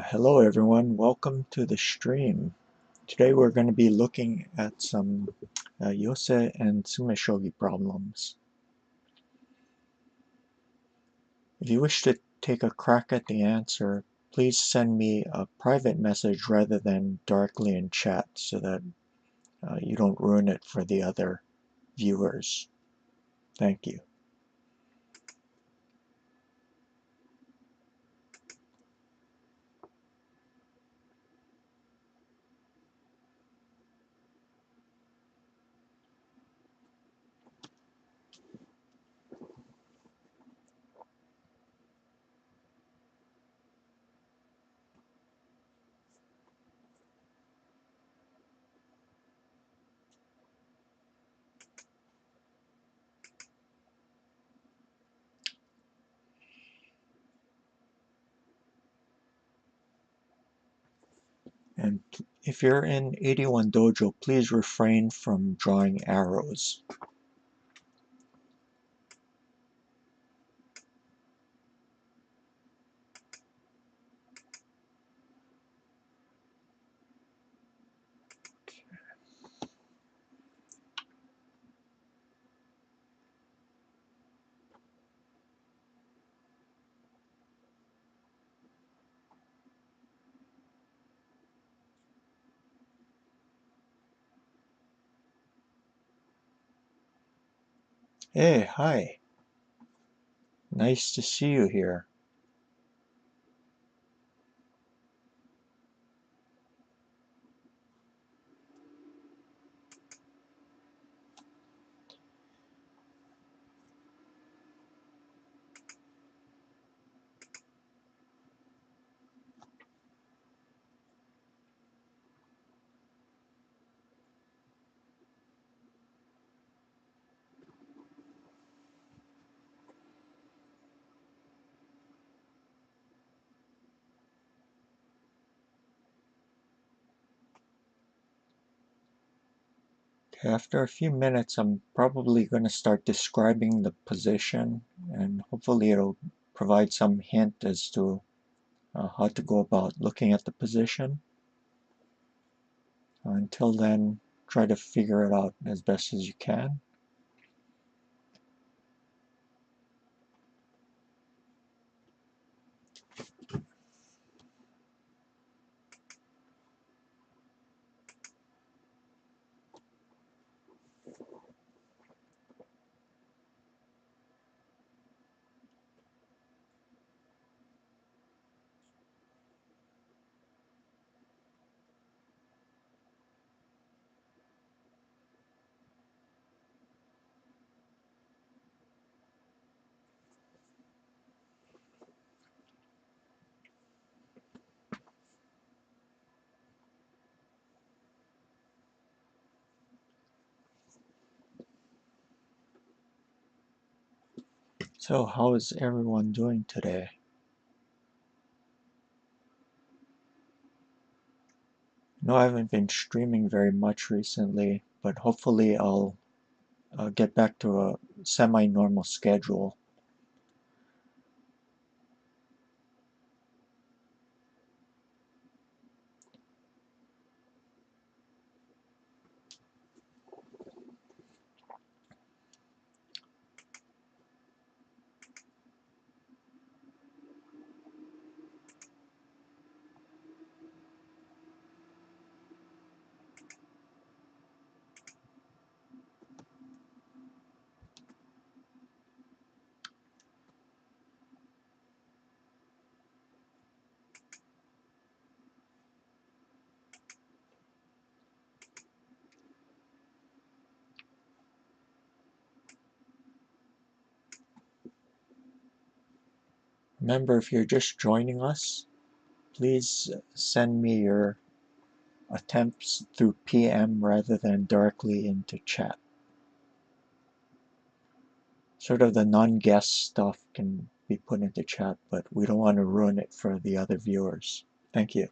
Hello everyone, welcome to the stream. Today we're going to be looking at some Yose and tsumeshogi problems. If you wish to take a crack at the answer, please send me a private message rather than directly in chat so that you don't ruin it for the other viewers. Thank you. And if you're in 81 Dojo, please refrain from drawing arrows. Hey, hi. Nice to see you here. After a few minutes, I'm probably going to start describing the position, and hopefully it'll provide some hint as to how to go about looking at the position. Until then, try to figure it out as best as you can. So how is everyone doing today? No, I haven't been streaming very much recently, but hopefully I'll get back to a semi-normal schedule. Remember, if you're just joining us, please send me your attempts through PM rather than directly into chat. Sort of the non-guest stuff can be put into chat, but we don't want to ruin it for the other viewers. Thank you.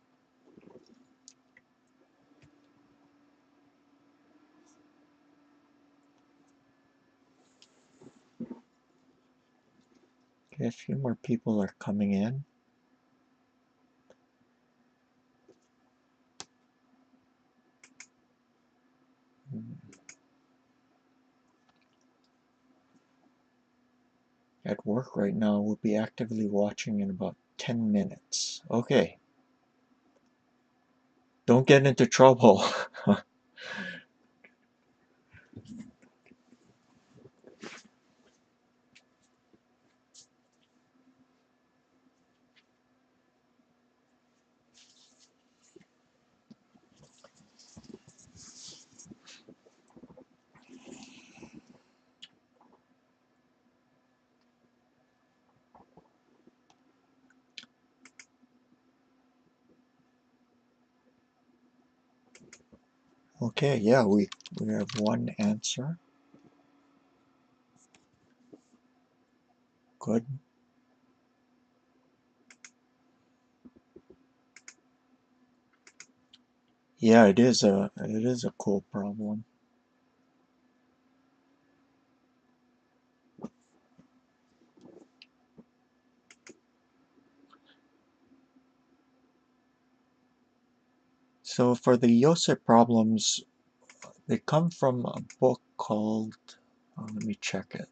Okay, a few more people are coming in. at work right now. We'll be actively watching in about 10 minutes. Okay. Don't get into trouble. Okay, yeah, we have one answer. Good. Yeah, it is a cool problem. So for the Yose problems, they come from a book called, let me check it.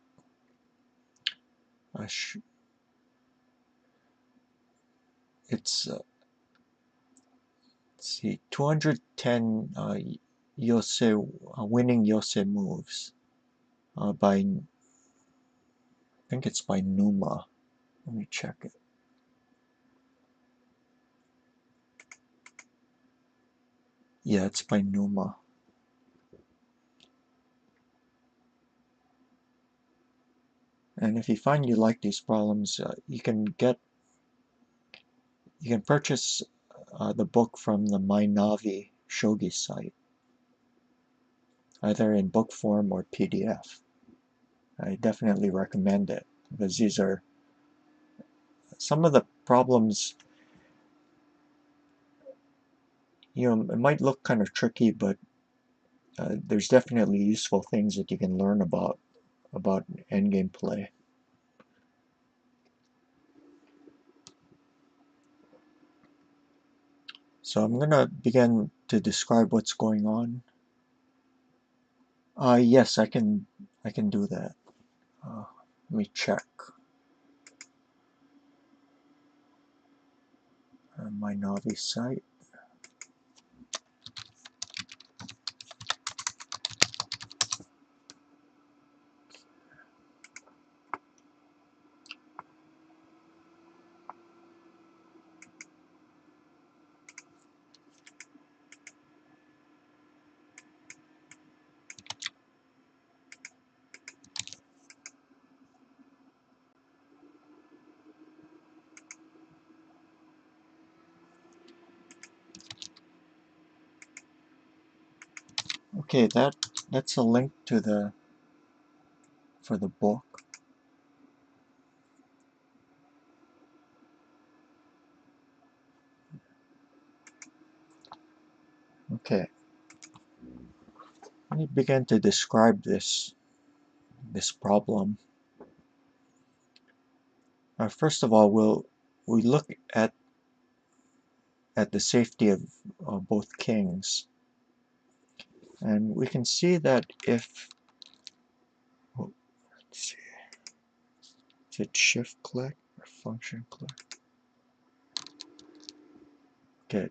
It's let's see, 210 Yose winning Yose moves by, I think it's by Numa. Let me check it. Yeah, it's by Numa. And if you find you like these problems, you can purchase the book from the My Navi Shogi site, either in book form or PDF. I definitely recommend it because these are some of the problems. It might look kind of tricky, but there's definitely useful things that you can learn about endgame play. So I'm gonna begin to describe what's going on. Yes, I can do that. Let me check my Navi site. Okay, that's a link to the book. Okay, let me begin to describe this problem. First of all, we look at the safety of both kings, and we can see that if, let's see, is it shift click or function click? Okay,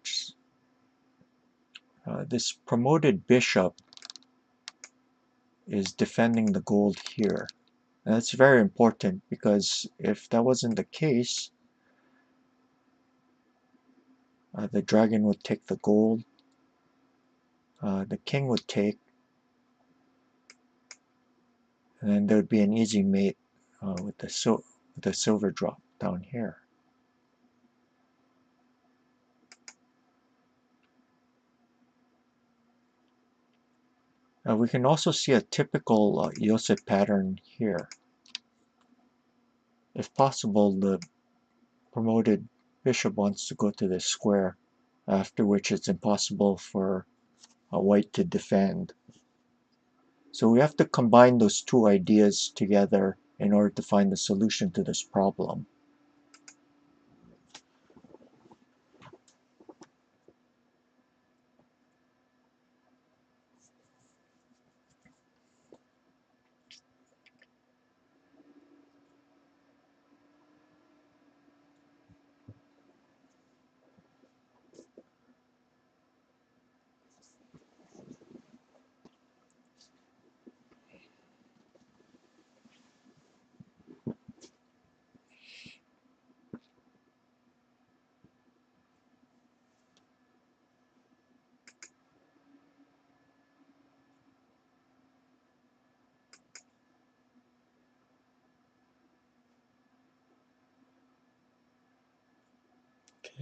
this promoted bishop is defending the gold here. And that's very important because if that wasn't the case, the dragon would take the gold, the king would take, and then there would be an easy mate with the silver drop down here. We can also see a typical Yose pattern here. If possible, the promoted bishop wants to go to this square, after which it's impossible for white to defend. So we have to combine those two ideas together in order to find the solution to this problem.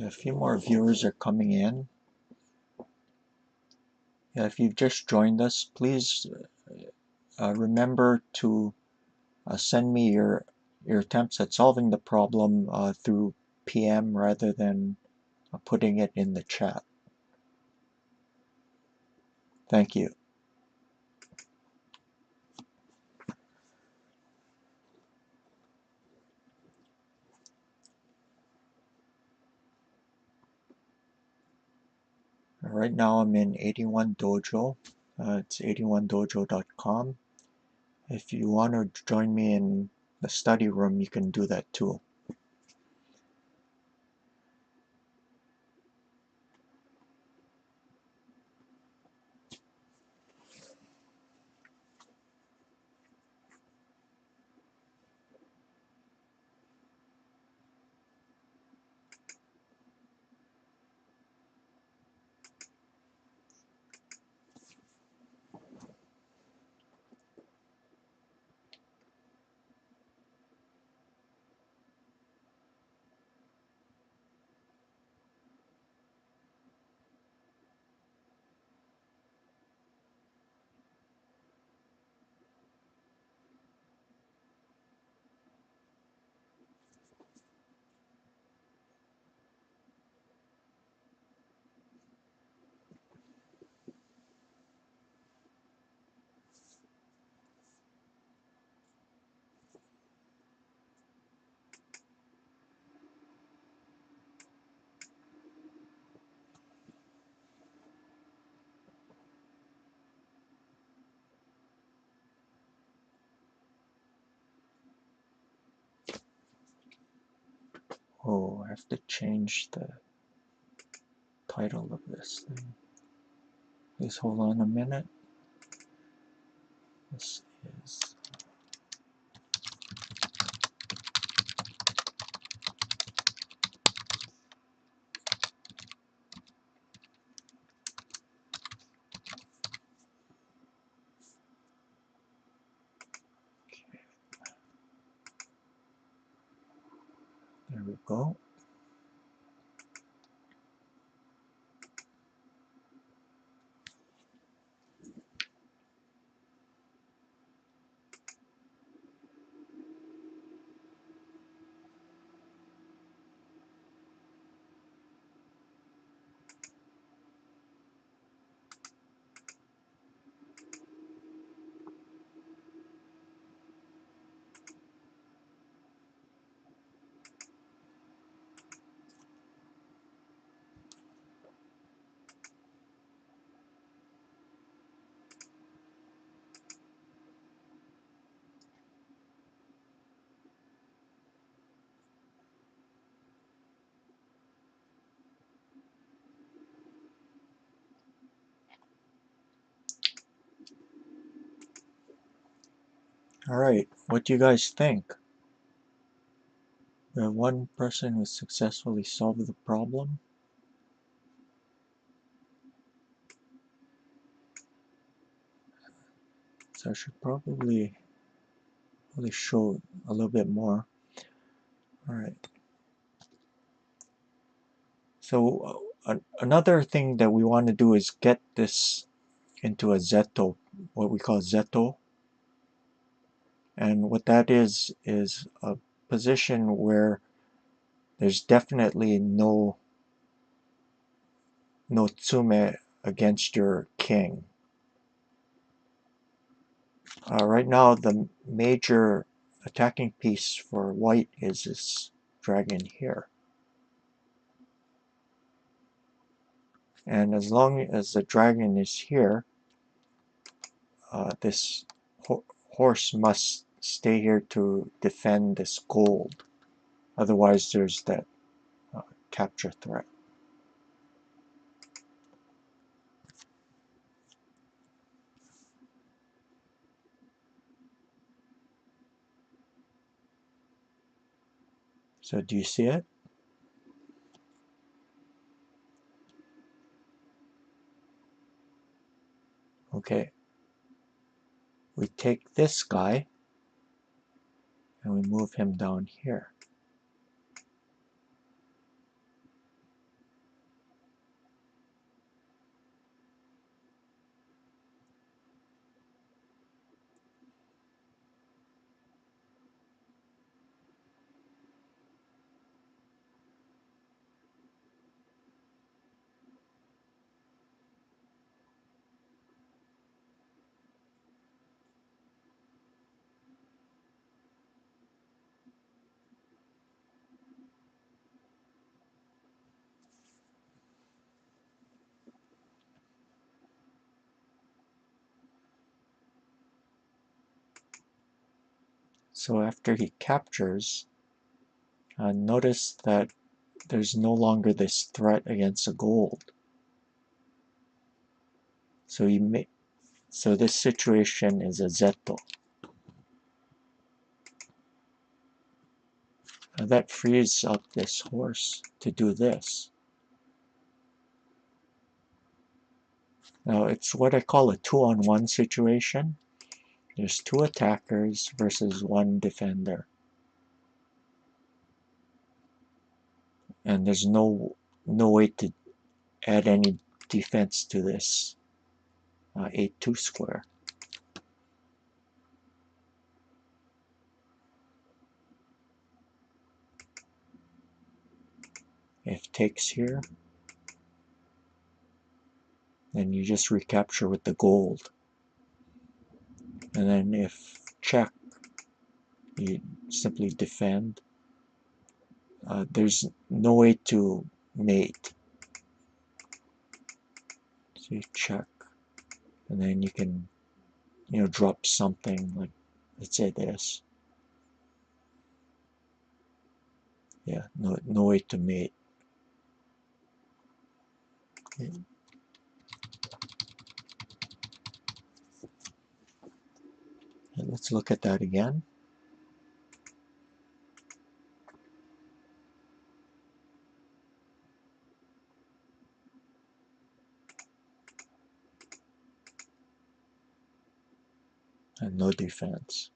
A few more viewers are coming in. Yeah, if you've just joined us, please remember to send me your attempts at solving the problem through PM rather than putting it in the chat. Thank you. Right now I'm in 81 Dojo. It's 81dojo.com. If you want to join me in the study room, you can do that too. Oh, I have to change the title of this thing. Please hold on a minute. This is... There we go. Alright, what do you guys think? We have one person who successfully solved the problem. So I should probably show a little bit more. Alright. So another thing that we want to do is get this into a Zeto, what we call Zeto. And what that is a position where there's definitely no tsume against your king. Right now the major attacking piece for white is this dragon here. And as long as the dragon is here, this horse must stay here to defend this gold. Otherwise there's that capture threat. So do you see it? Okay. We take this guy and we move him down here. So after he captures, notice that there's no longer this threat against the gold. So this situation is a zetto. That frees up this horse to do this. Now it's what I call a 2-on-1 situation. There's 2 attackers versus 1 defender. And there's no way to add any defense to this 8-2 square. If takes here, then you just recapture with the gold. And then if check, you simply defend. There's no way to mate. So you check, and then you can, drop something like, let's say this. Yeah, no way to mate. Okay. Let's look at that again. And no defense.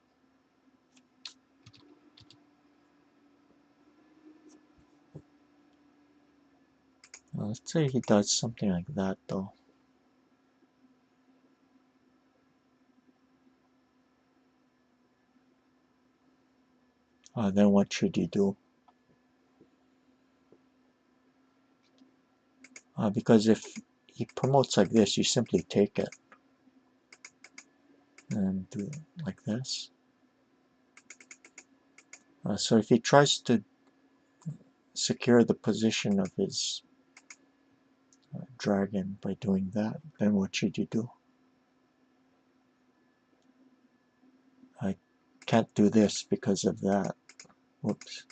Well, let's say he does something like that though. Then what should you do? Because if he promotes like this, you simply take it. And do it like this. So if he tries to secure the position of his dragon by doing that, then what should you do? I can't do this because of that. Whoops.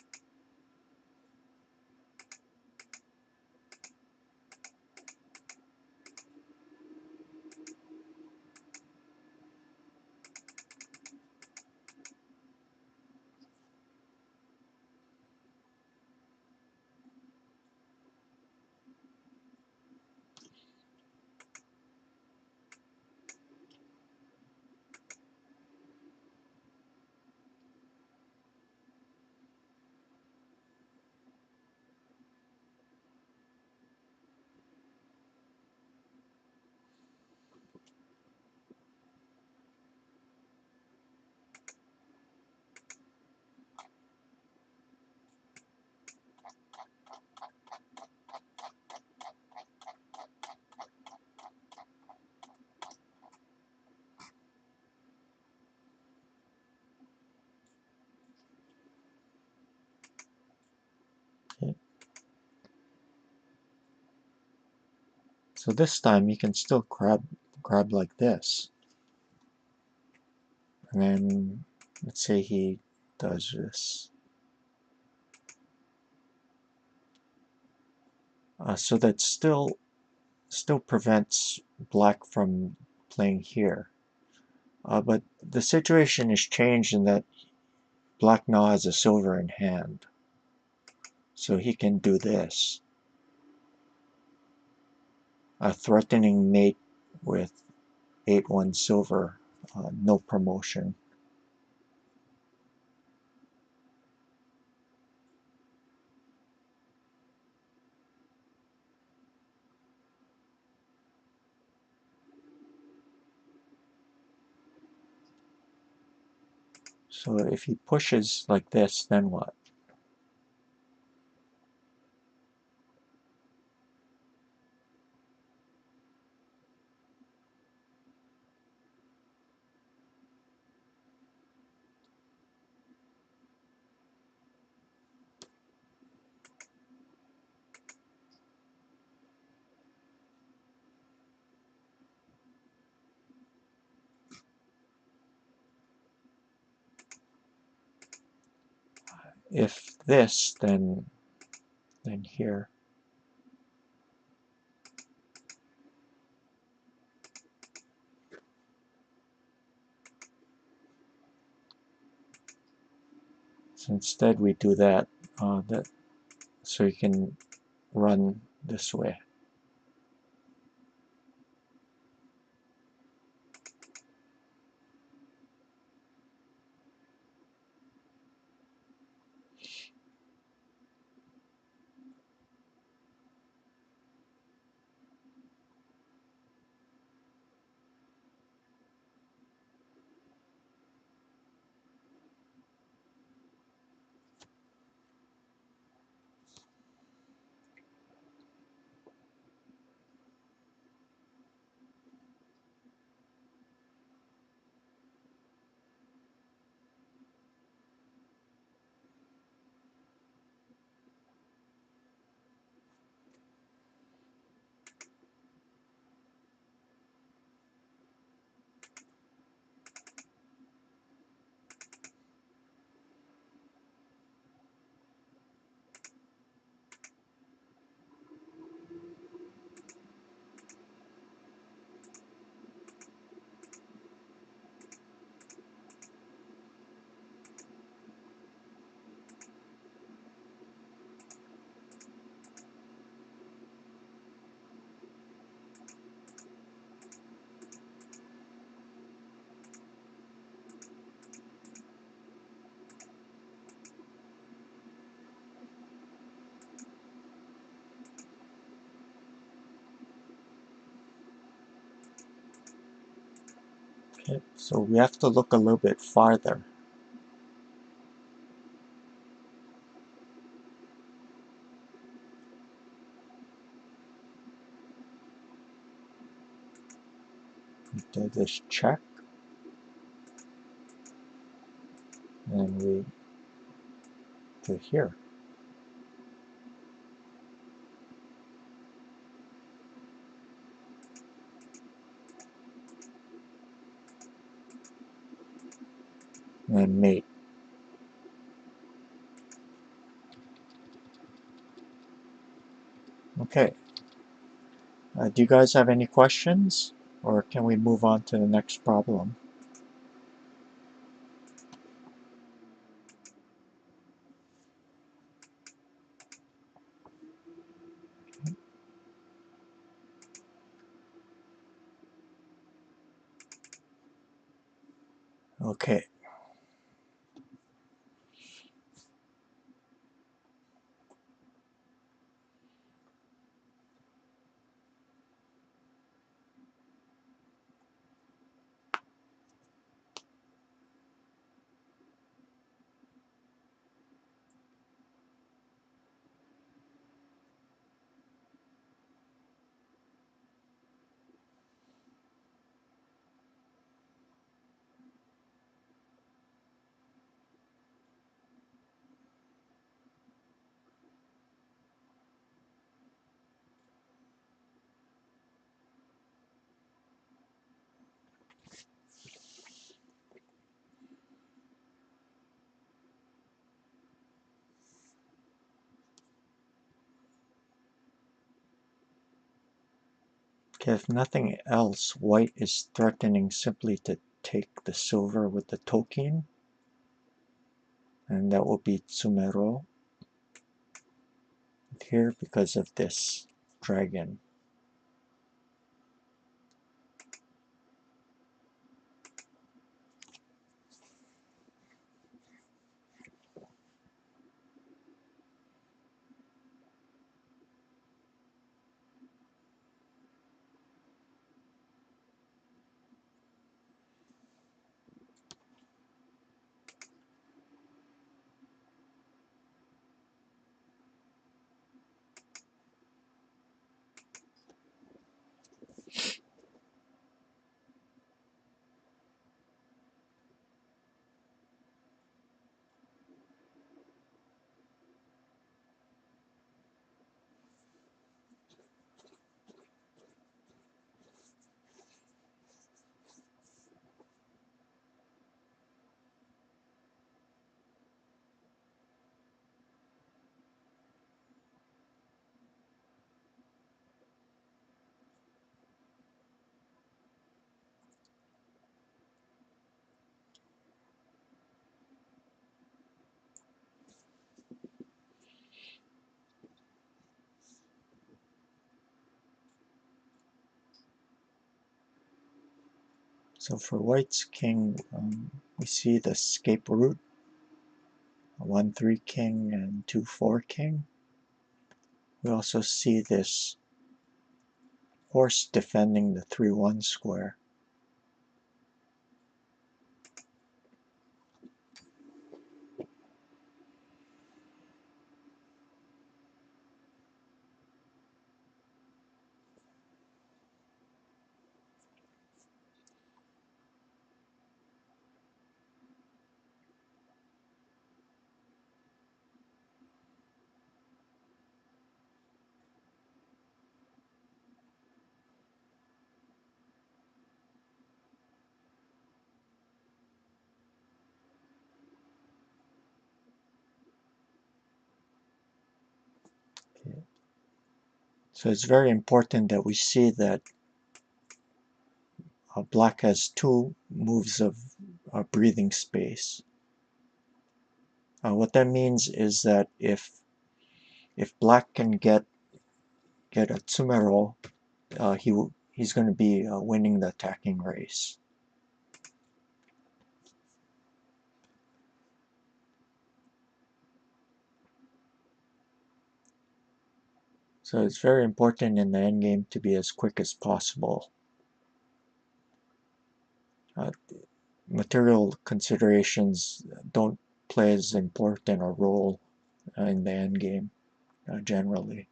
Okay. So this time you can still grab like this. And then let's say he does this. So that still prevents black from playing here. But the situation is changed in that black now has a silver in hand. So he can do this. A threatening mate with 8-1 silver, no promotion. So if he pushes like this, then what? if this, then here. So instead we do that, so you can run this way. Okay, so we have to look a little bit farther. We do this check, and we do here. And mate. Okay. Do you guys have any questions? Or can we move on to the next problem? Okay. Okay, if nothing else, white is threatening simply to take the silver with the token, and that will be tsumero here because of this dragon. So for white's king, we see the escape route, 1-3 king and 2-4 king. We also see this horse defending the 3-1 square. Okay. So it's very important that we see that black has 2 moves of breathing space. What that means is that if black can get a tsumero, he's going to be winning the attacking race. So it's very important in the endgame to be as quick as possible. Material considerations don't play as important a role in the endgame generally.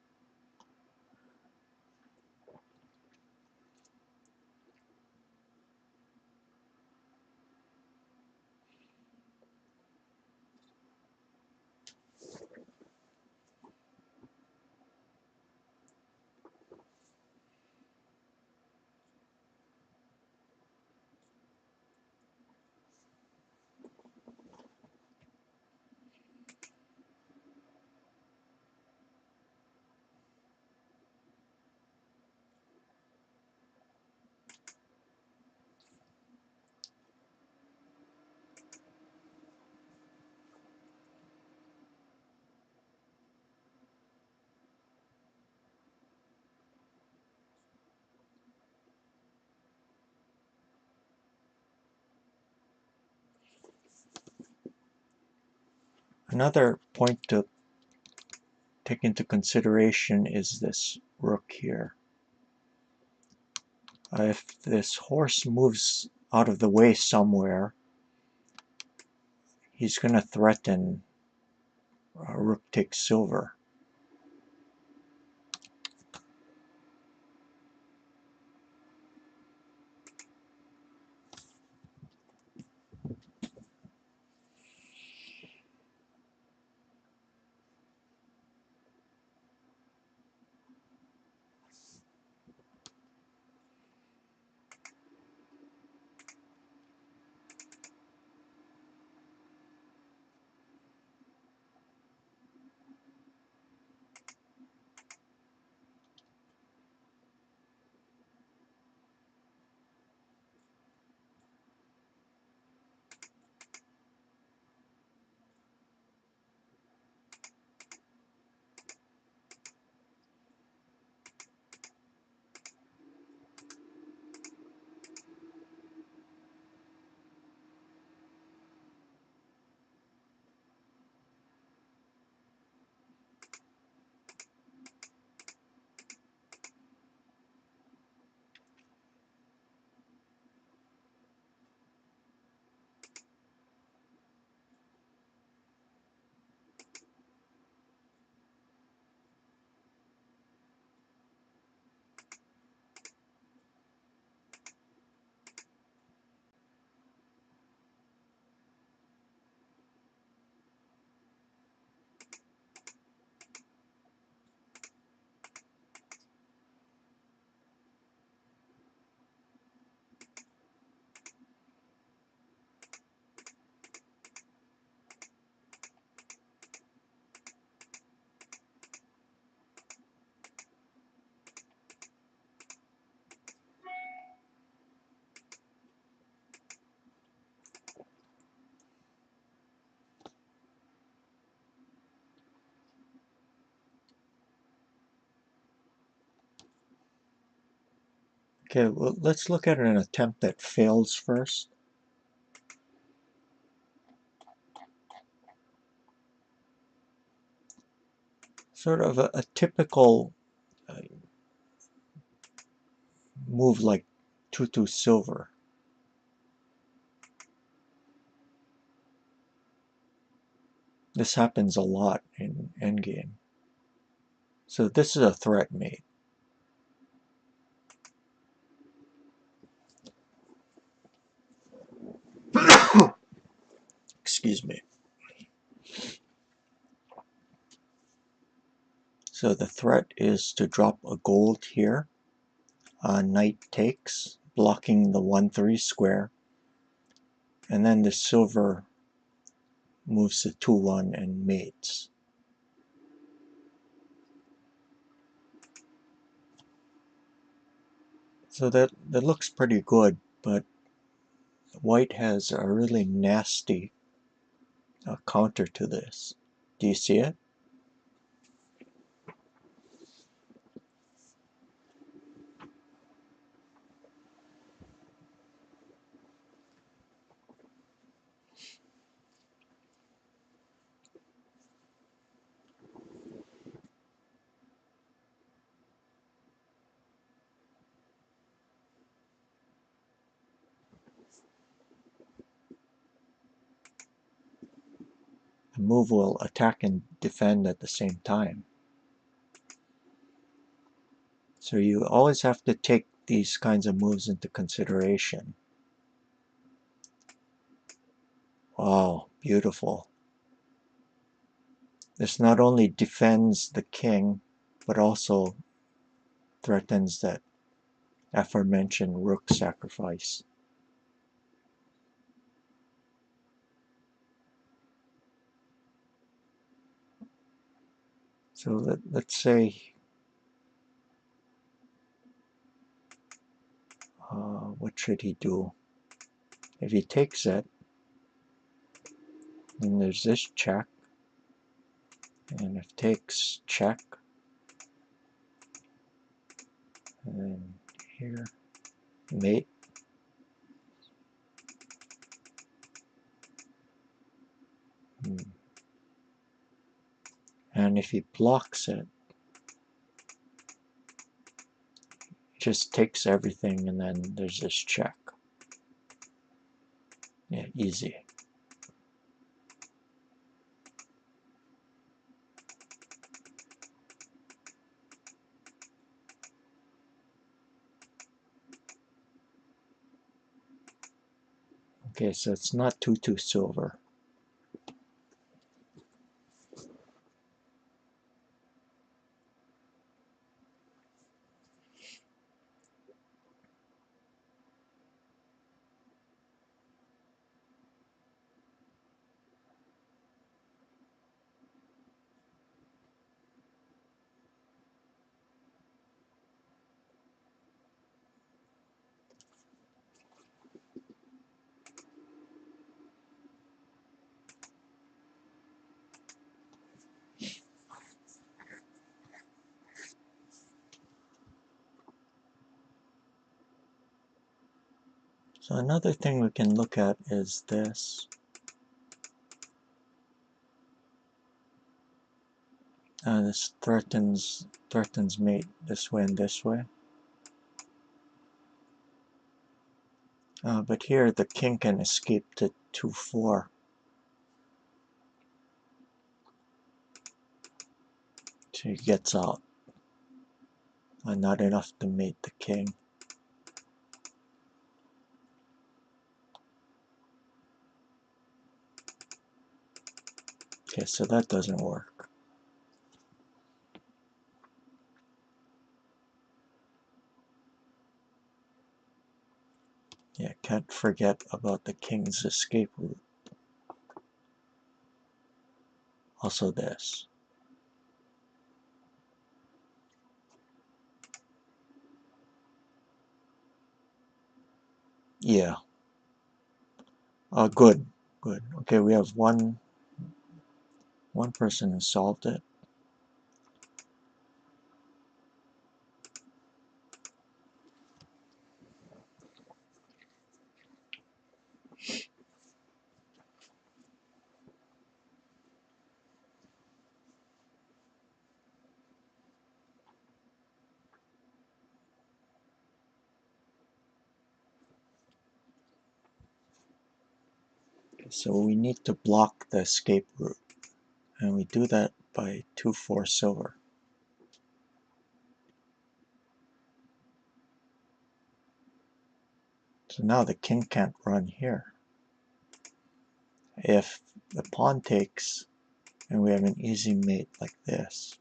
Another point to take into consideration is this rook here. If this horse moves out of the way somewhere, he's going to threaten rook takes silver. Okay, well, let's look at an attempt that fails first. Sort of a typical move like 2-2 silver. This happens a lot in endgame. So this is a threat mate. Excuse me. So the threat is to drop a gold here. Knight takes, blocking the 1-3 square. And then the silver moves to 2-1 and mates. So that looks pretty good, but white has a really nasty counter to this. Do you see it? The move will attack and defend at the same time. So you always have to take these kinds of moves into consideration. Wow, beautiful. This not only defends the king, but also threatens that aforementioned rook sacrifice. So let's say, what should he do? If he takes it, then there's this check, and if takes, check, and then here, mate. And if he blocks it, just takes everything, and then there's this check. Yeah, easy. Okay, so it's not 2-2 silver. So another thing we can look at is this. This threatens mate this way and this way. But here the king can escape to 2-4. So he gets out. Not enough to mate the king. Okay, so that doesn't work. Yeah, can't forget about the king's escape route. Also this. Yeah. Good. Good. Okay, we have one person who solved it. So we need to block the escape route, and we do that by 2-4 silver. So now the king can't run here. If the pawn takes and we have an easy mate like this,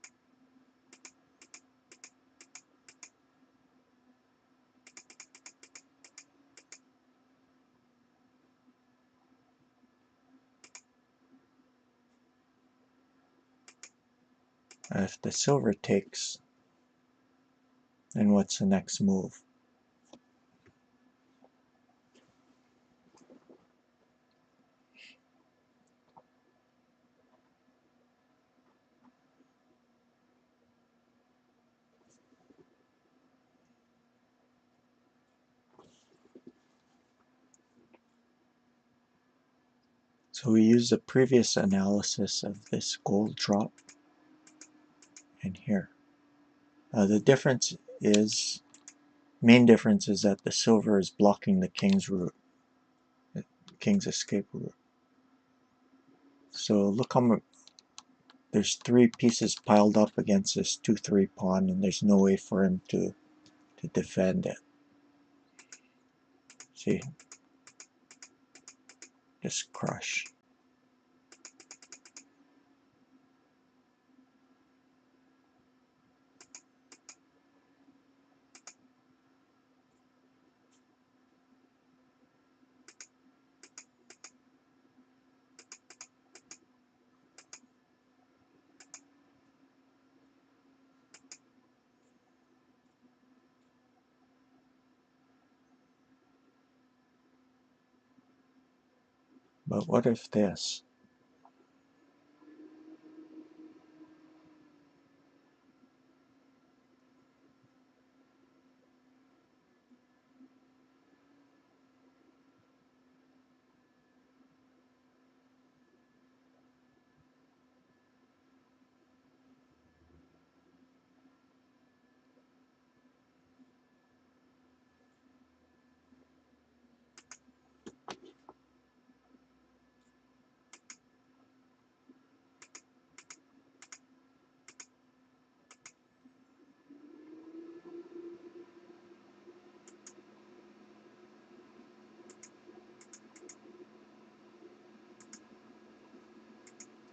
if the silver takes, then what's the next move? So we use the previous analysis of this gold drop and here. The difference is, main difference is that the silver is blocking the king's route, the king's escape route. So look how much, there's 3 pieces piled up against this 2-3 pawn, and there's no way for him to defend it. See, just crush. But what if this?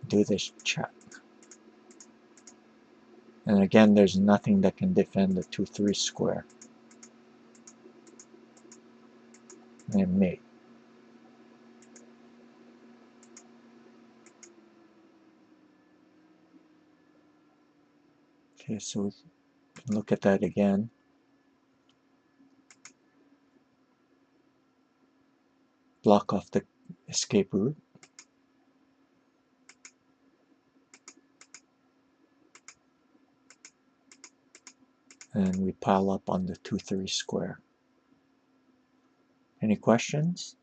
Do this check. And again, there's nothing that can defend the 2-3 square. And mate. Okay, so we can look at that again. Block off the escape route. And we pile up on the 2-3 square. Any questions?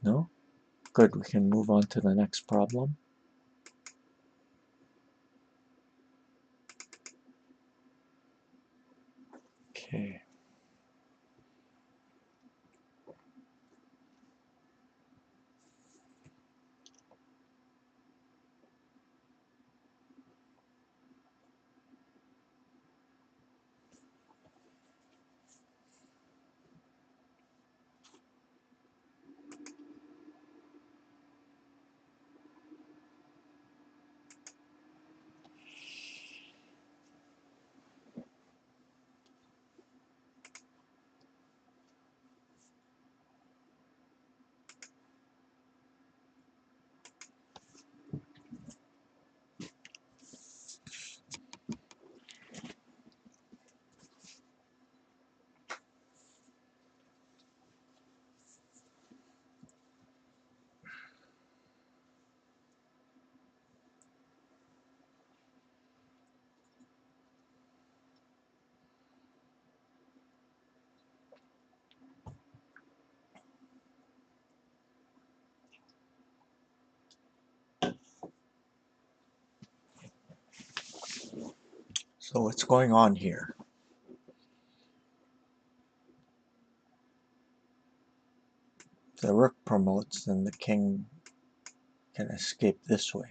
No? Good, we can move on to the next problem. Okay. So what's going on here? The rook promotes, then the king can escape this way.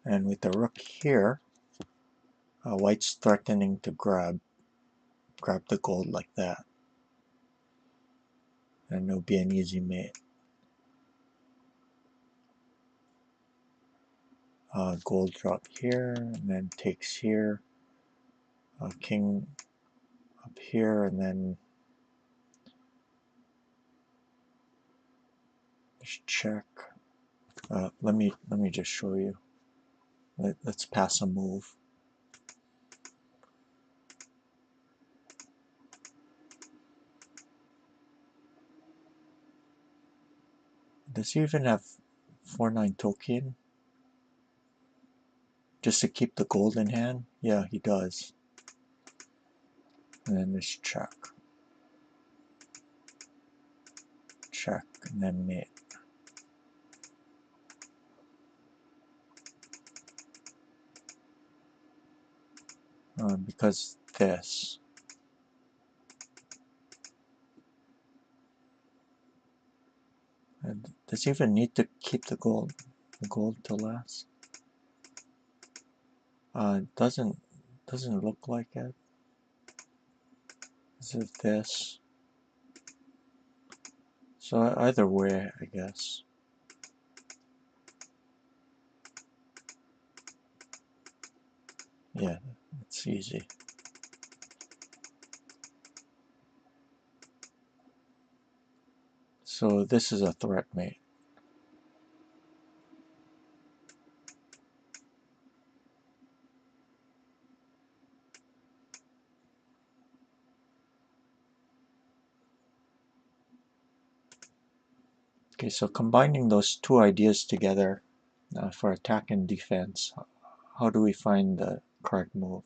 And with the rook here, white's threatening to grab the gold like that. And it'll be an easy mate. Gold drop here, and then takes here. King up here, and then just check. Let me just show you. Let's pass a move. Does he even have 4-9 Tolkien? Just to keep the gold in hand? Yeah, he does. And then just check. Check, and then mate. Because this. And does he even need to keep the gold to last? Doesn't look like it. Is it this? So either way, I guess. Yeah, it's easy. So this is a threat mate. Okay, so combining those two ideas together for attack and defense, how do we find the correct move?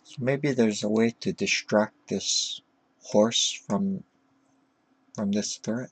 So maybe there's a way to distract this horse from this threat.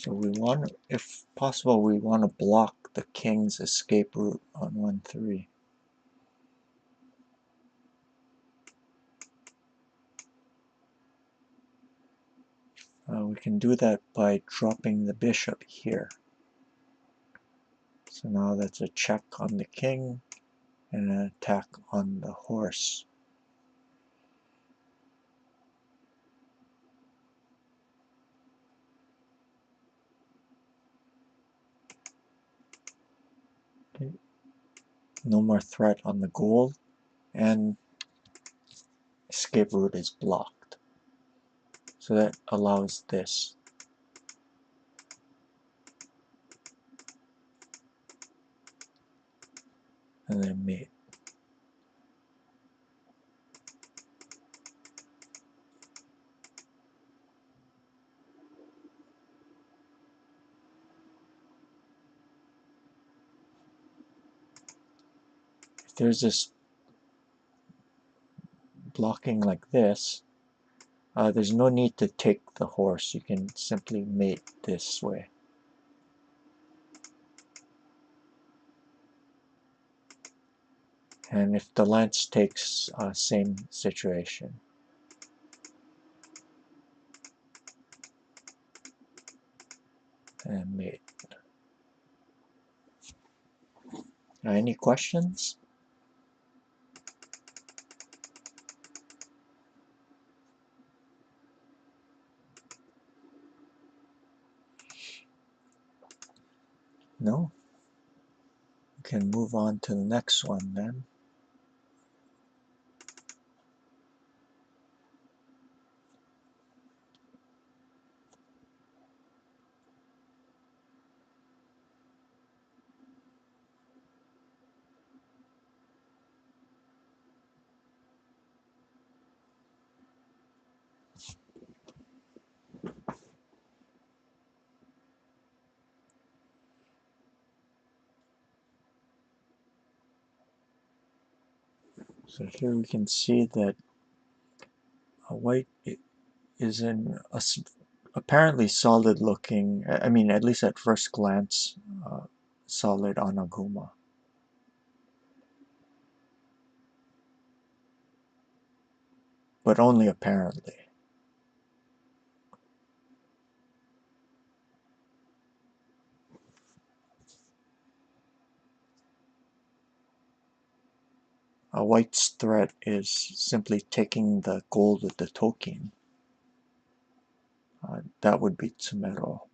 So we want, if possible, we want to block the king's escape route on 1-3. We can do that by dropping the bishop here. So now that's a check on the king and an attack on the horse. Okay. No more threat on the gold, and escape route is blocked. So that allows this. And then mate. If there's this blocking like this, there's no need to take the horse. You can simply mate this way. And if the lance takes, same situation. And mate. Any questions? No? We can move on to the next one then. So here we can see that white is in a apparently solid looking, I mean at least at first glance, solid Anaguma. But only apparently. A white's threat is simply taking the gold with the token. That would be tsumero.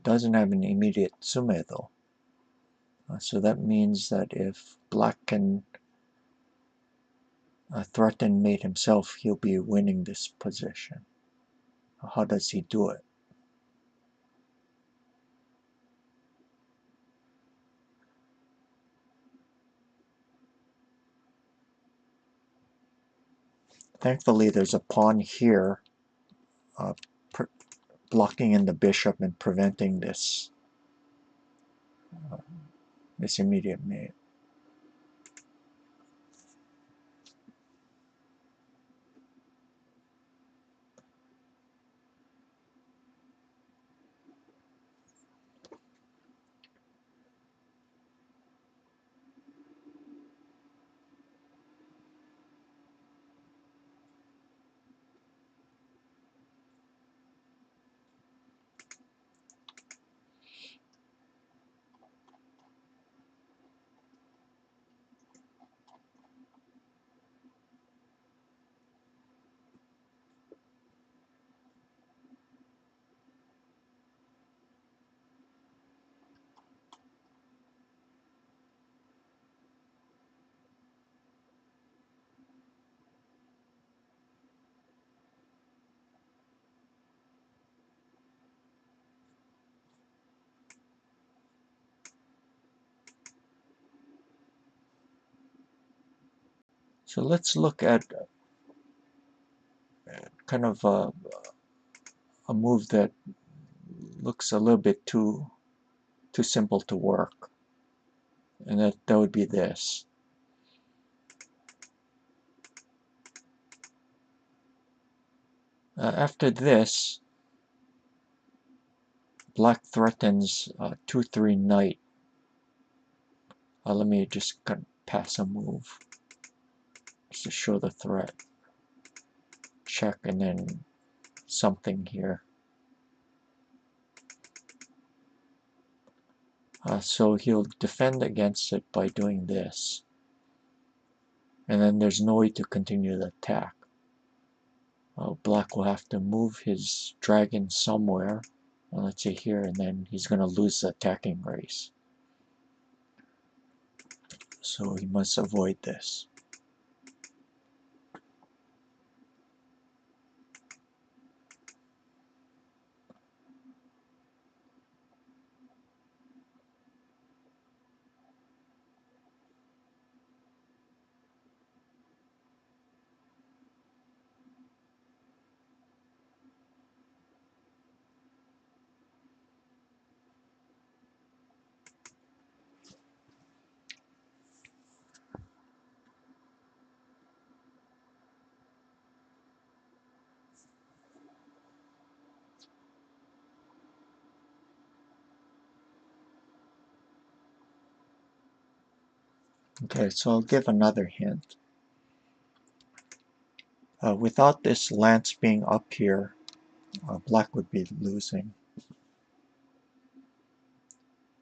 Doesn't have an immediate tsume though. So that means that if black can threaten mate himself, he'll be winning this position. How does he do it? Thankfully there's a pawn here uh, blocking in the bishop and preventing this this immediate mate. So let's look at kind of a move that looks a little bit too simple to work, and that would be this. After this, black threatens 2-3 knight. Let me just pass a move just to show the threat. Check and then something here. So he'll defend against it by doing this. And then there's no way to continue the attack. Black will have to move his dragon somewhere. Let's say here, and then he's going to lose the attacking race. So he must avoid this. Okay, so I'll give another hint. Without this lance being up here, black would be losing.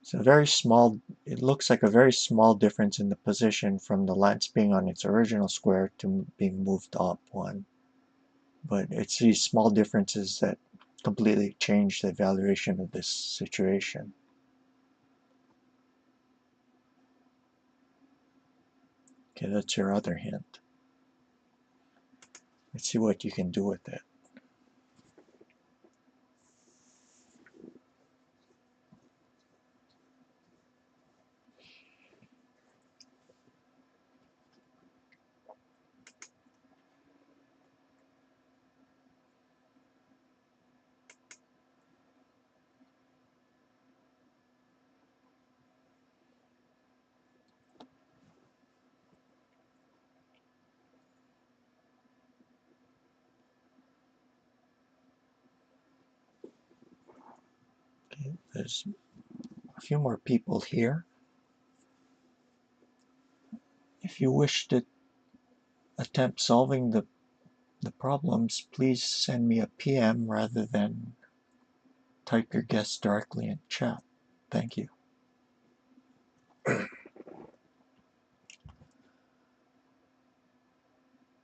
It's a very small, it looks like a very small difference in the position from the lance being on its original square to being moved up one. But it's these small differences that completely change the evaluation of this situation. Okay, that's your other hint. Let's see what you can do with it. Okay, there's a few more people here. If you wish to attempt solving the problems, please send me a PM rather than type your guess directly in chat. Thank you.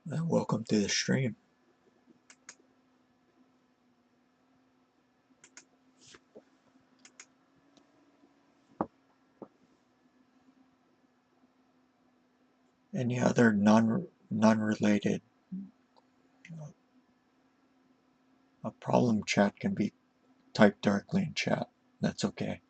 Welcome to the stream. Any other non-related problem chat can be typed directly in chat. That's okay.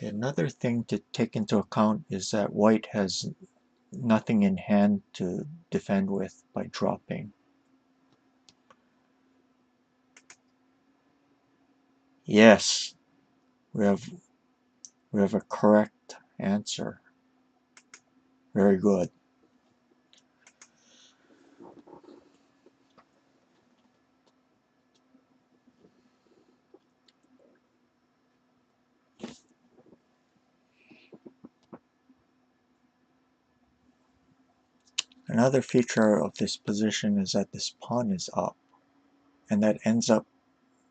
Okay, another thing to take into account is that white has nothing in hand to defend with by dropping. Yes, we have a correct answer. Very good. Another feature of this position is that this pawn is up, and that ends up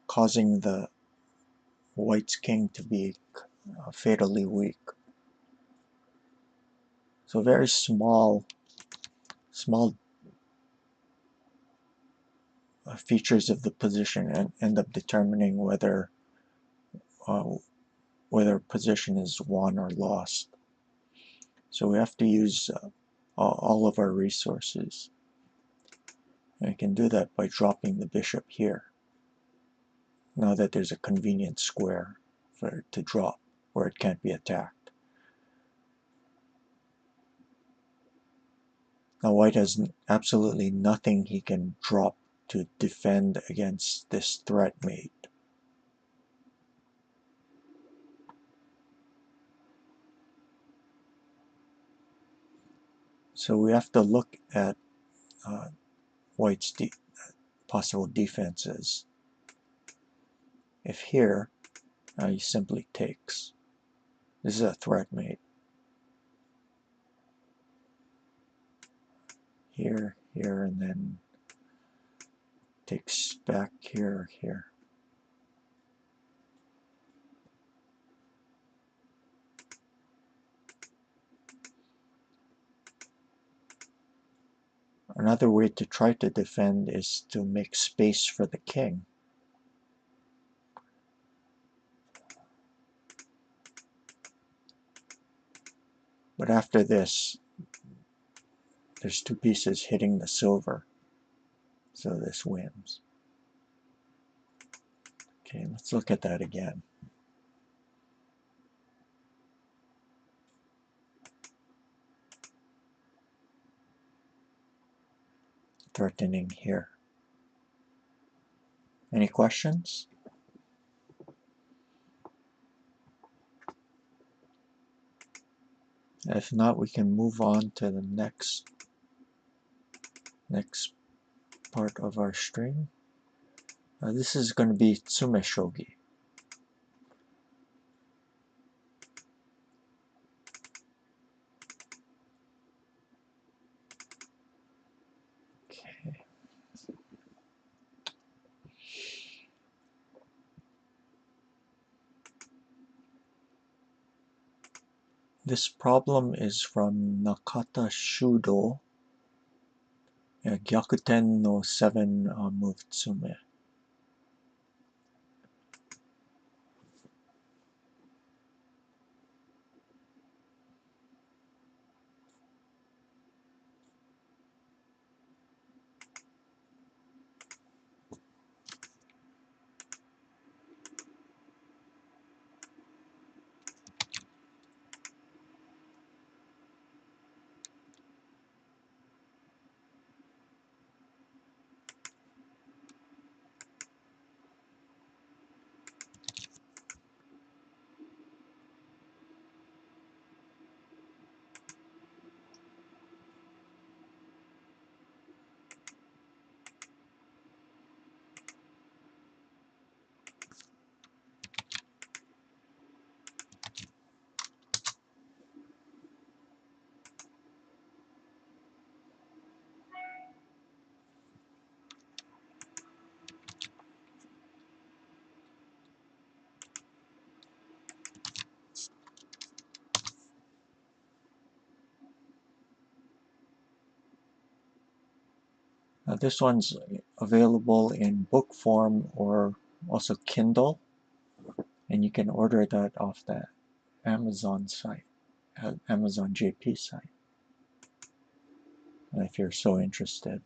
causing the white's king to be fatally weak. So very small features of the position and end up determining whether position is won or lost. So we have to use all of our resources. And I can do that by dropping the bishop here, now that there's a convenient square for it to drop where it can't be attacked. Now white has absolutely nothing he can drop to defend against this threat mate. So we have to look at white's possible defenses. If here, he simply takes. This is a threat mate. Here, here, and then takes back here, here. Another way to try to defend is to make space for the king. But after this, there's two pieces hitting the silver, so this wins. Okay, let's look at that again. Threatening here. Any questions? If not, we can move on to the next part of our stream. This is going to be tsumeshogi. Okay. This problem is from Nakata Shudo, Gyakuten no 7 move tsume. This one's available in book form or also Kindle, and you can order that off the Amazon site, Amazon JP site, if you're so interested.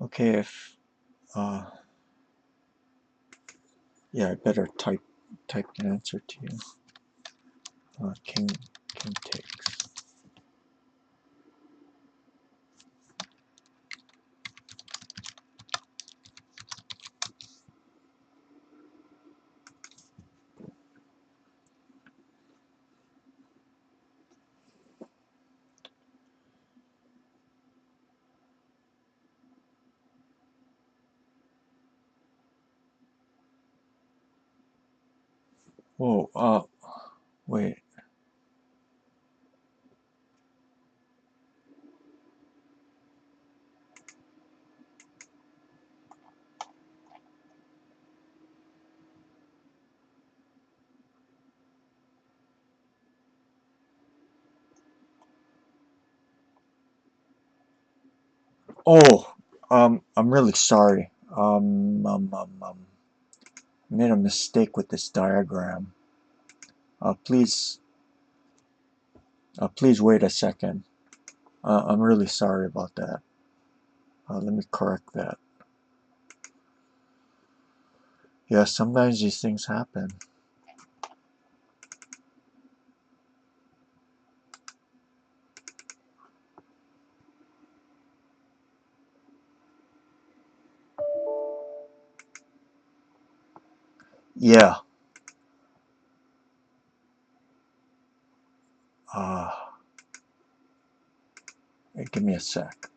Okay, if yeah, I better type the answer to you. King takes. Whoa, wait. Oh, I'm really sorry. Made a mistake with this diagram. Please, please wait a second. I'm really sorry about that. Let me correct that. Yeah, sometimes these things happen. Yeah. Uh, Give me a sec.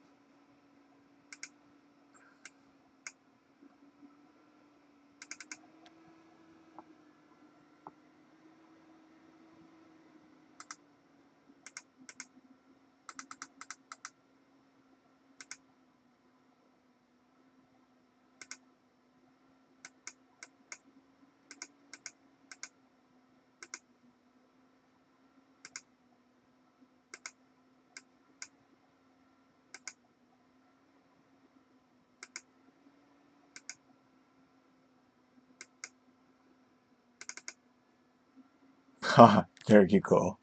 Haha, there you go.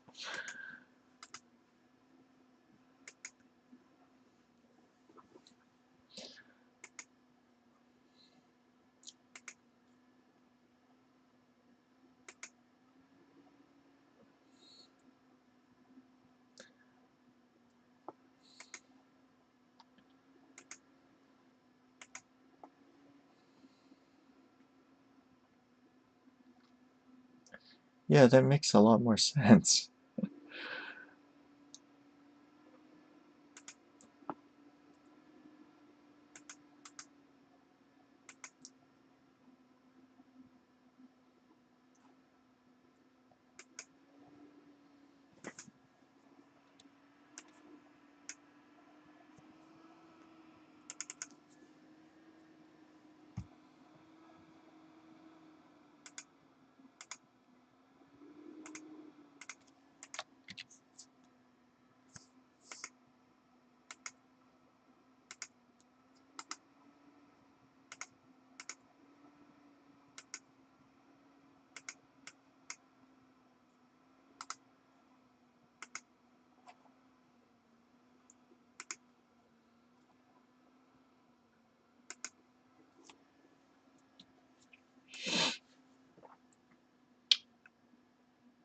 Yeah, that makes a lot more sense.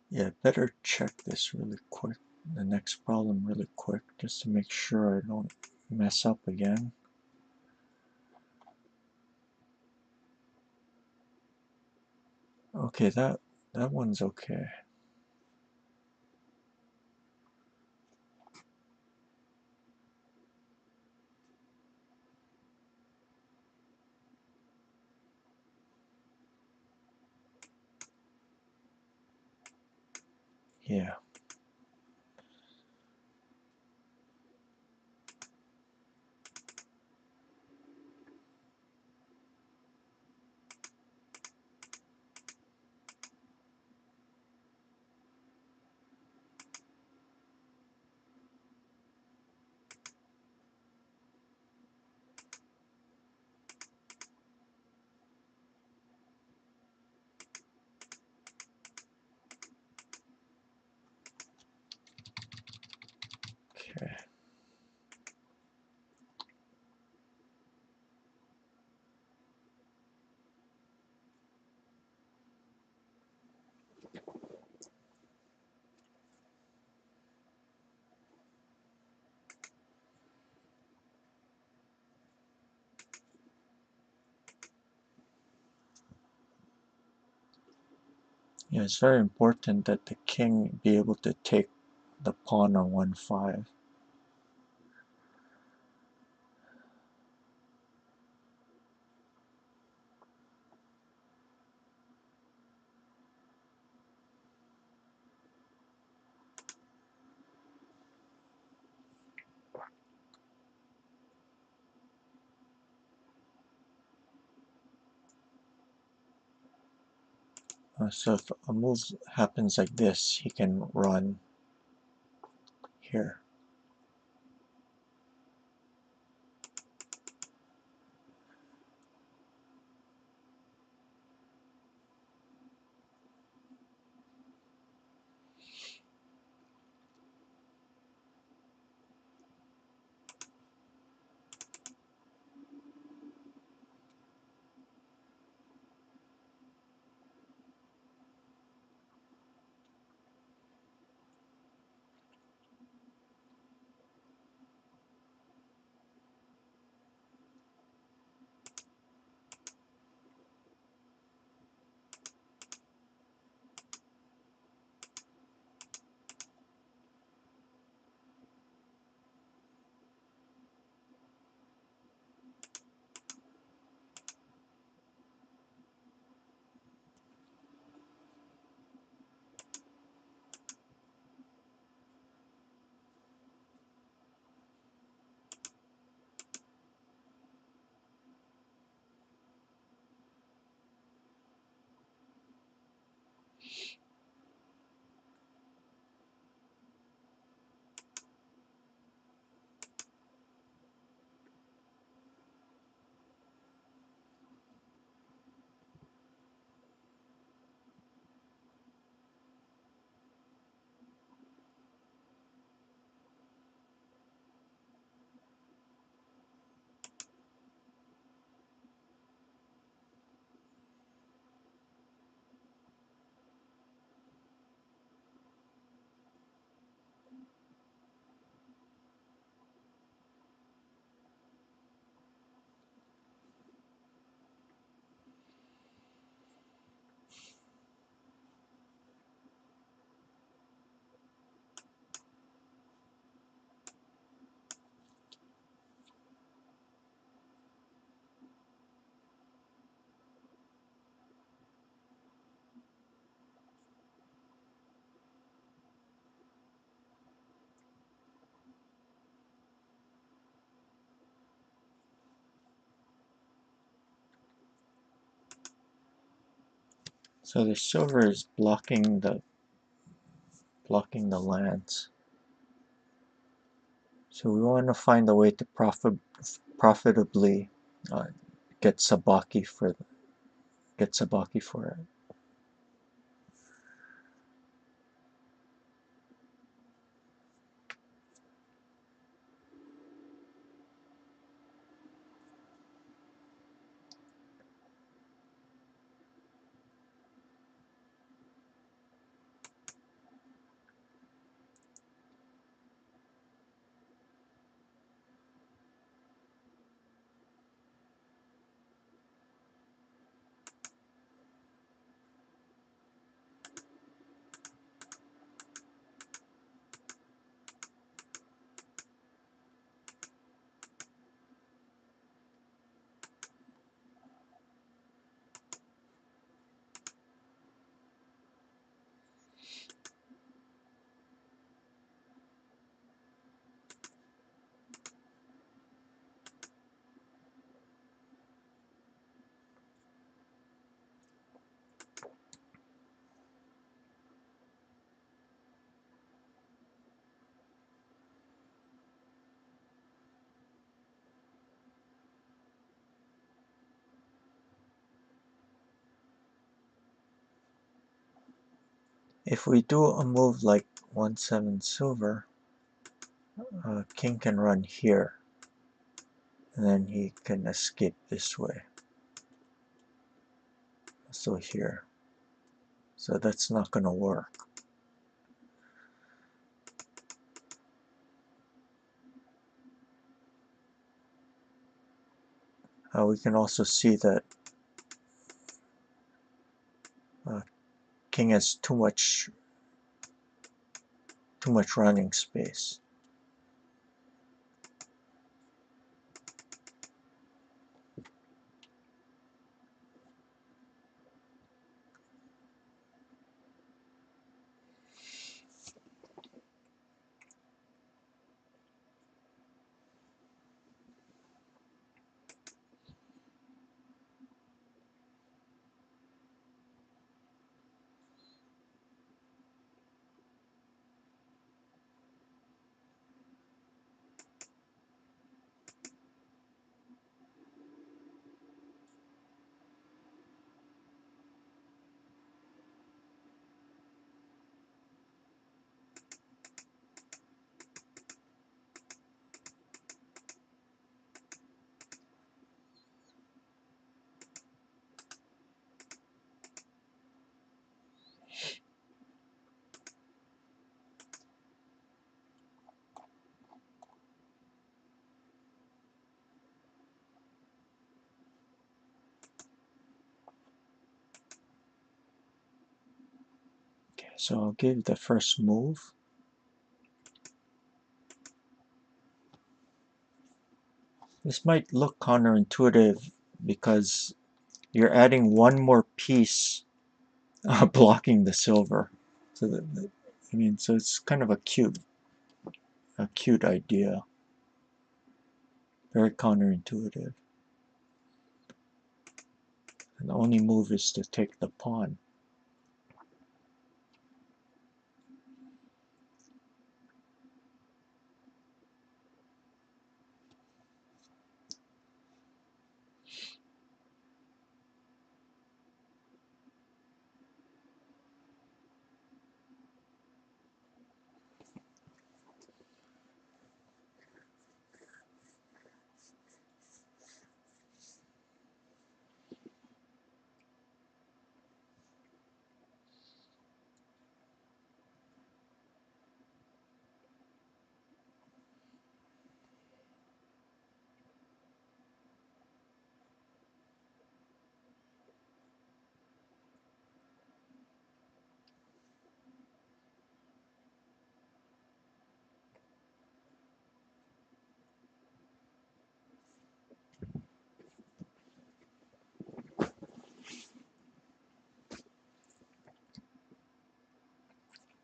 Yeah, better check this really quick, the next problem really quick, just to make sure I don't mess up again. Okay, that one's okay. Yeah. Okay. Yeah, it's very important that the king be able to take the pawn on 1-5. So if a move happens like this, he can run here. So the silver is blocking the lands. So we want to find a way to profitably get sabaki for it. If we do a move like 1/7 silver, king can run here, and then he can escape this way. So here. So that's not going to work. We can also see that king has too much running space. So I'll give the first move. This might look counterintuitive because you're adding one more piece blocking the silver. So so it's kind of a cute idea. Very counterintuitive. And the only move is to take the pawn.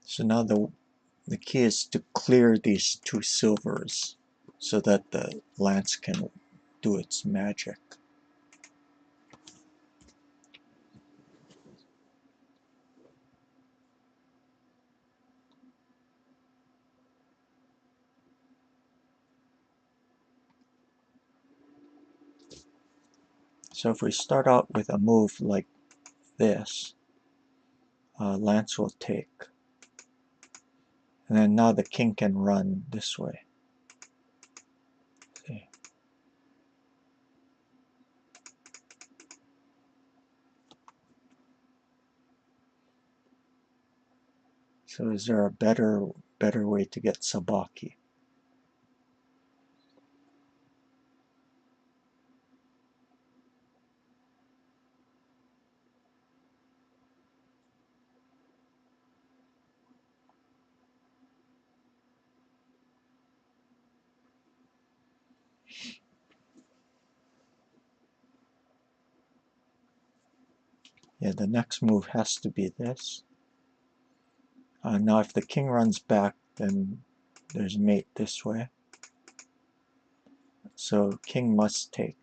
So now the key is to clear these two silvers so that the lance can do its magic. So if we start out with a move like this, lance will take. And then now the king can run this way. See? So is there a better way to get sabaki? Yeah, the next move has to be this. Now if the king runs back, then there's mate this way. So king must take.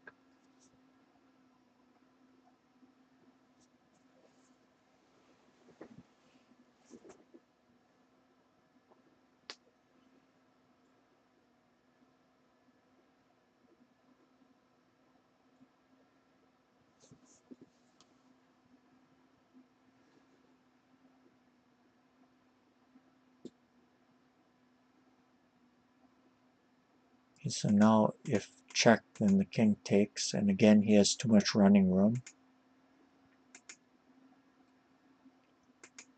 So now if check, then the king takes, and again he has too much running room.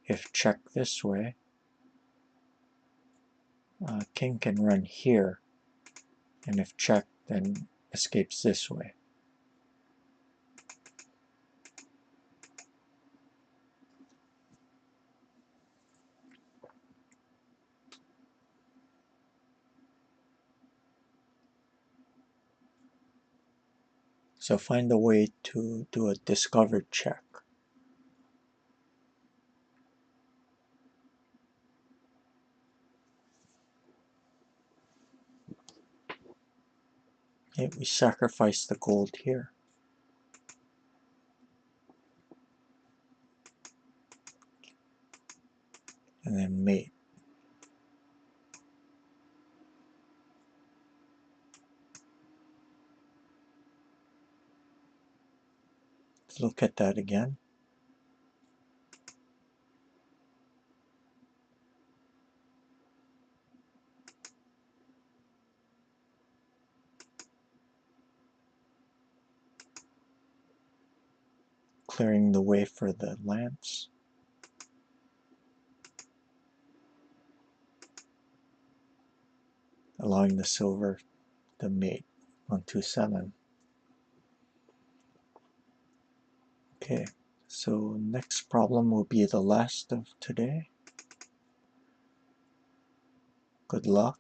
If check this way, king can run here, and if check, then escapes this way. So find a way to do a discovered check. Okay, we sacrifice the gold here. And then mate. Let's look at that again. Clearing the way for the lance. Allowing the silver to mate on 2-7. Okay, so next problem will be the last of today. Good luck.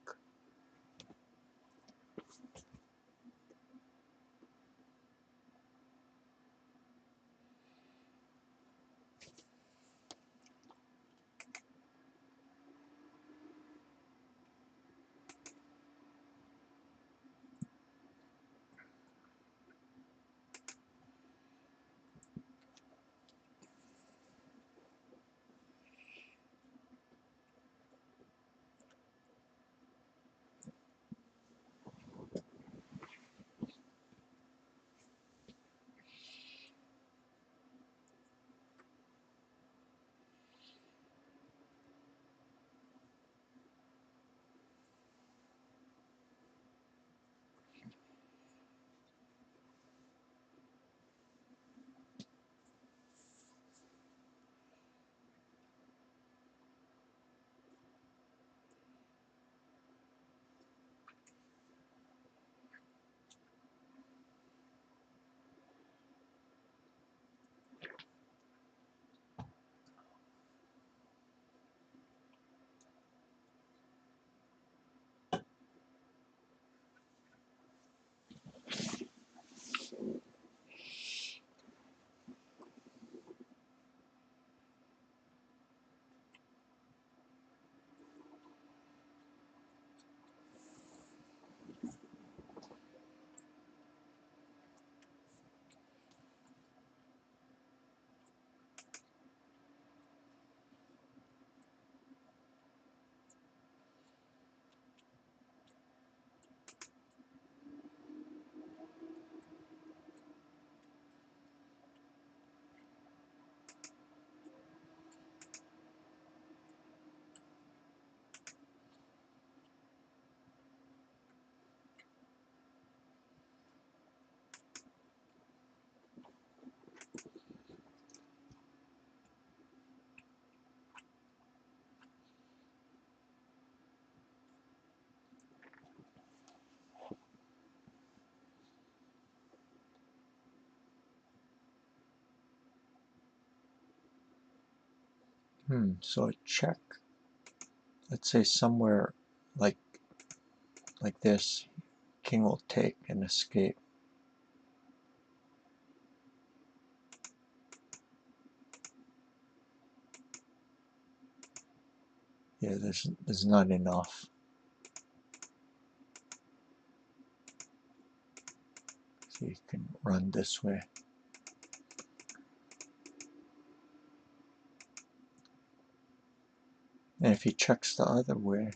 So a check, let's say somewhere like this, king will take and escape. Yeah, there's not enough. So you can run this way. And if he checks the other way,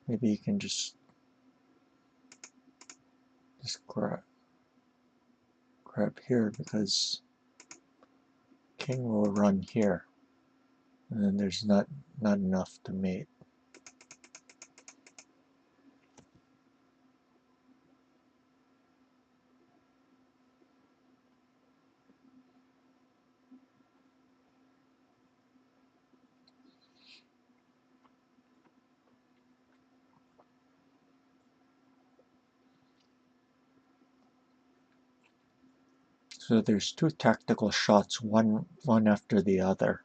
maybe you can just grab here, because king will run here, and then there's not enough to mate. So there's two tactical shots, one after the other.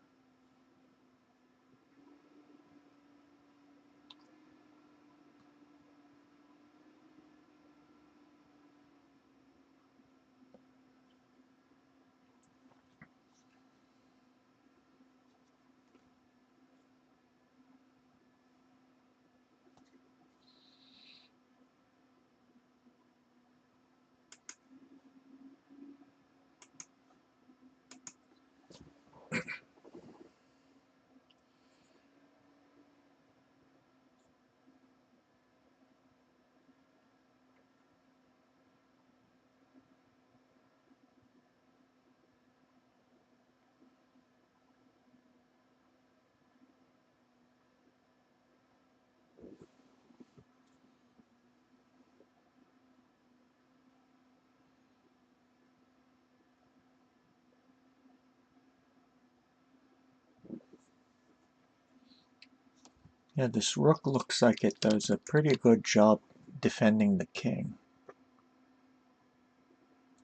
Yeah, this rook looks like it does a pretty good job defending the king.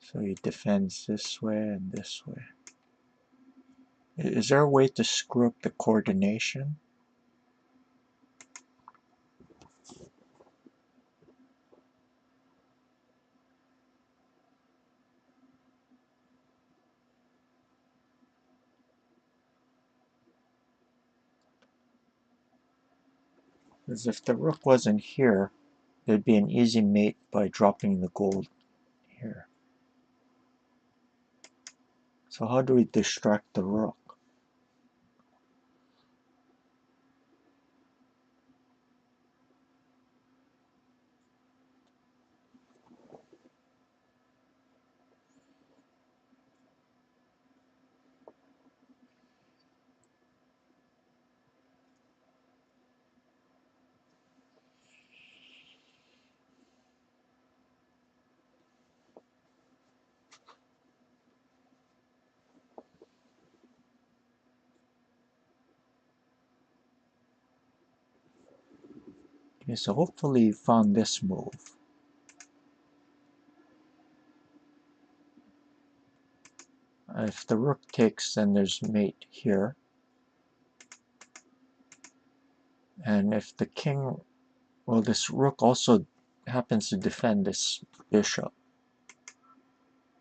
So he defends this way and this way. Is there a way to screw up the coordination? Because if the rook wasn't here, there'd be an easy mate by dropping the gold here. So how do we distract the rook? Okay, so hopefully you found this move. If the rook takes, then there's mate here. And if the king, well, this rook also happens to defend this bishop.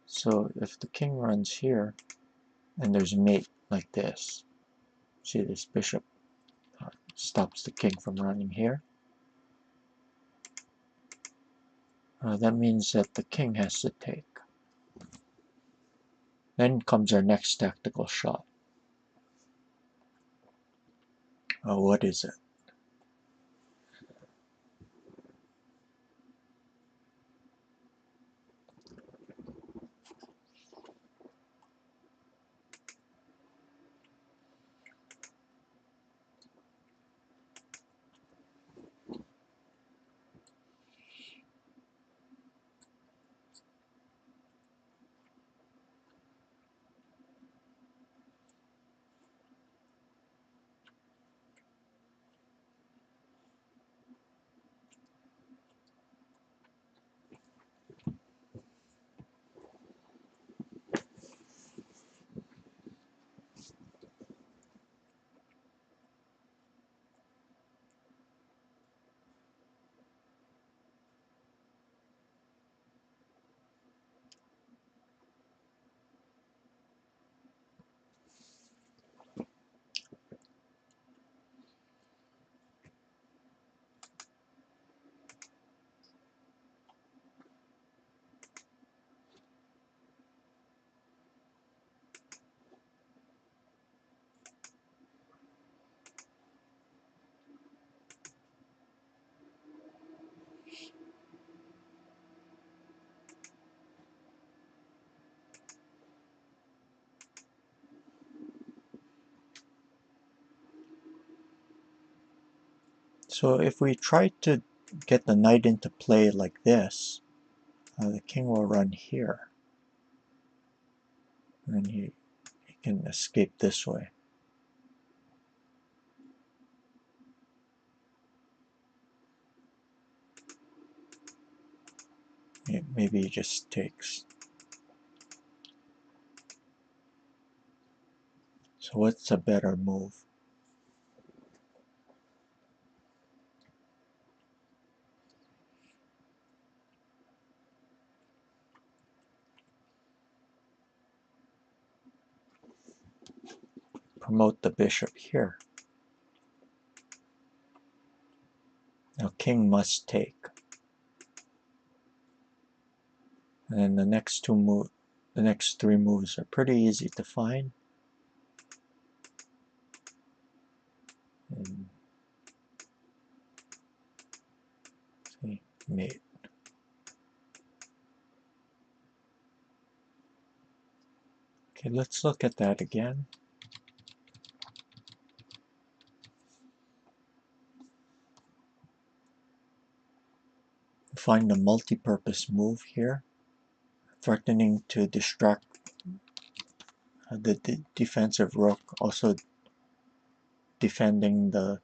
So if the king runs here, and there's mate like this, see this bishop stops the king from running here. That means that the king has to take. Then comes our next tactical shot. What is it? So if we try to get the knight into play like this, the king will run here. And he can escape this way. Maybe he just takes. So what's a better move? Promote the bishop here. Now king must take. And then the next three moves are pretty easy to find. And see, mate. Okay, let's look at that again. Find a multi-purpose move here, threatening to distract the defensive rook, also defending the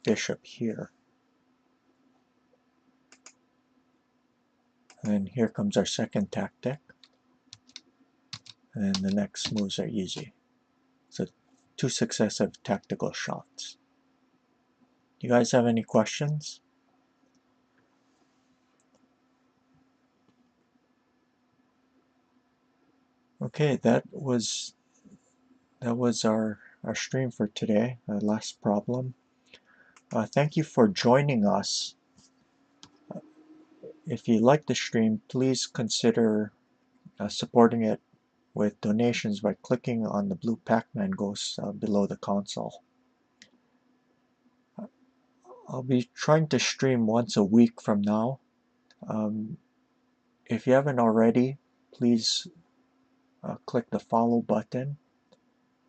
bishop here. And then here comes our second tactic. And the next moves are easy. So 2 successive tactical shots. Do you guys have any questions? Okay, that was our stream for today, our last problem. Thank you for joining us. If you like the stream, please consider supporting it with donations by clicking on the blue Pac-Man ghost below the console. I'll be trying to stream once a week from now. If you haven't already, please click the follow button,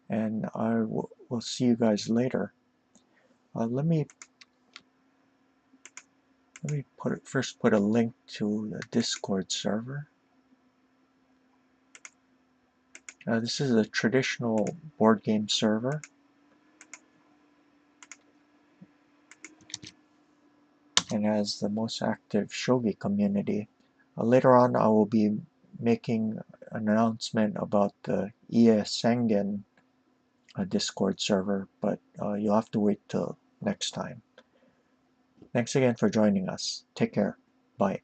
and I will see you guys later. Let me first put a link to the Discord server. This is a traditional board game server. And has the most active shogi community. Later on, I will be making an announcement about the Ie Sengen Discord server, but you'll have to wait till next time. Thanks again for joining us. Take care. Bye.